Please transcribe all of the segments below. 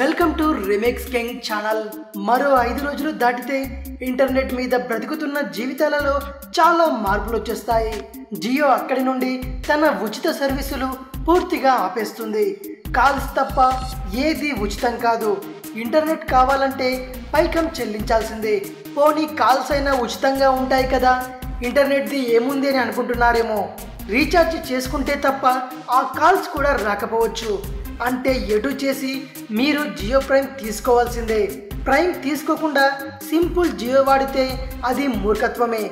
Welcome to remix king channel. మరో 5 రోజులు దాటితే ఇంటర్నెట్ మీద బ్రతుకుతున్న జీవితాలలో చాలా మార్పులు వచ్చేస్తాయి. జియో అక్కడి నుండి తన ఉచిత సర్వీసులు పూర్తిగా ఆపేస్తుంది. కాల్స్ తప్ప ఏది ఉచితం కాదు. ఇంటర్నెట్ కావాలంటే పైకం చెల్లించాల్సిందే. పోనీ కాల్స్ అయినా ఉచితంగా ఉంటాయి కదా, ఇంటర్నెట్ది ఏముంది అని అనుకుంటున్నారేమో. రీఛార్జ్ చేసుకుంటే తప్ప ఆ కాల్స్ కూడా రాకపోవచ్చు. అంటే ఎటు చేసి మీరు జియో ప్రైమ్ తీసుకోవాల్సిందే. ప్రైమ్ తీసుకోకుండా సింపుల్ జియో వాడితే అది మూర్ఖత్వమే.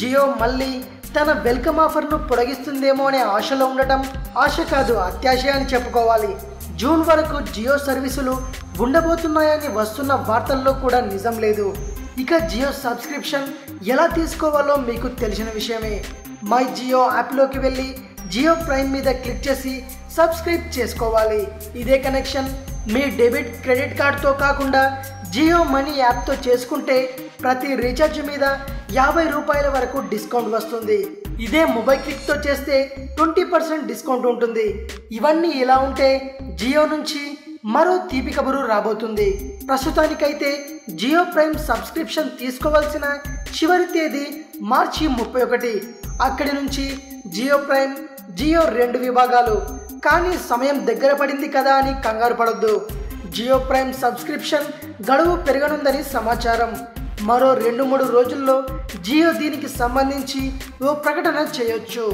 జియో మళ్ళీ తన వెల్కమ్ ఆఫర్ను పొడిగిస్తుందేమో అనే ఆశలో ఉండటం ఆశ కాదు, అత్యాశ అని చెప్పుకోవాలి. జూన్ వరకు జియో సర్వీసులు ఉండబోతున్నాయని వస్తున్న వార్తల్లో కూడా నిజం లేదు. ఇక జియో సబ్స్క్రిప్షన్ ఎలా తీసుకోవాలో మీకు తెలిసిన విషయమే. మై జియో యాప్లోకి వెళ్ళి జియో ప్రైమ్ మీద క్లిక్ చేసి సబ్స్క్రైబ్ చేసుకోవాలి. ఇదే కనెక్షన్ మీ డెబిట్ క్రెడిట్ కార్డ్తో కాకుండా జియో మనీ యాప్తో చేసుకుంటే ప్రతి రీఛార్జ్ మీద 50 రూపాయల వరకు డిస్కౌంట్ వస్తుంది. ఇదే మొబైల్ క్లిక్తో చేస్తే 20% డిస్కౌంట్ ఉంటుంది. ఇవన్నీ ఇలా ఉంటే జియో నుంచి మరో తీపి కబురు రాబోతుంది. ప్రస్తుతానికైతే జియో ప్రైమ్ సబ్స్క్రిప్షన్ తీసుకోవాల్సిన చివరి తేదీ మార్చి 31. అక్కడి నుంచి జియో ప్రైమ్, జియో 2 విభాగాలు. కానీ సమయం దగ్గర పడింది కదా అని కంగారు పడొద్దు. జియో ప్రైమ్ సబ్స్క్రిప్షన్ గడువు పెరగనుందని సమాచారం. మరో 2-3 రోజుల్లో జియో దీనికి సంబంధించి ఓ ప్రకటన చేయొచ్చు.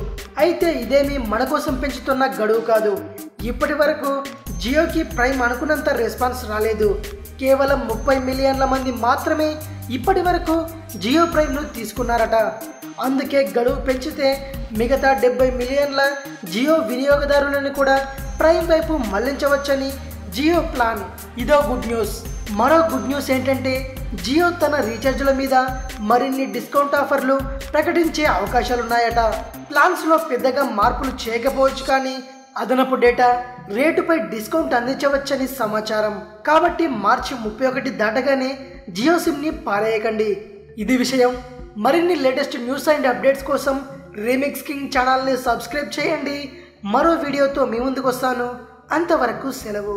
అయితే ఇదేమీ మన కోసం పెంచుతున్న గడువు కాదు. ఇప్పటి వరకు జియోకి ప్రైమ్ అనుకున్నంత రెస్పాన్స్ రాలేదు. కేవలం 30 మిలియన్ల మంది మాత్రమే ఇప్పటి వరకు జియో ప్రైమ్ను తీసుకున్నారట. అందుకే గడువు పెంచితే మిగతా 70 మిలియన్ల జియో వినియోగదారులను కూడా ప్రైమ్ వైపు మళ్లించవచ్చని జియో ప్లాన్. ఇదో గుడ్ న్యూస్. మరో గుడ్ న్యూస్ ఏంటంటే జియో తన రీఛార్జ్ల మీద మరిన్ని డిస్కౌంట్ ఆఫర్లు ప్రకటించే అవకాశాలున్నాయట. ప్లాన్స్లో పెద్దగా మార్పులు చేయకపోవచ్చు, కానీ అదనపు డేటా రేటుపై డిస్కౌంట్ అందించవచ్చని సమాచారం. కాబట్టి మార్చి 31 దాటగానే జియో సిమ్ని పారేయకండి. ఇది విషయం. మరిన్ని లేటెస్ట్ న్యూస్ అండ్ అప్డేట్స్ కోసం రీమిక్స్ కింగ్ ఛానల్ని సబ్స్క్రైబ్ చేయండి. మరో వీడియోతో మీ ముందుకు వస్తాను. అంతవరకు సెలవు.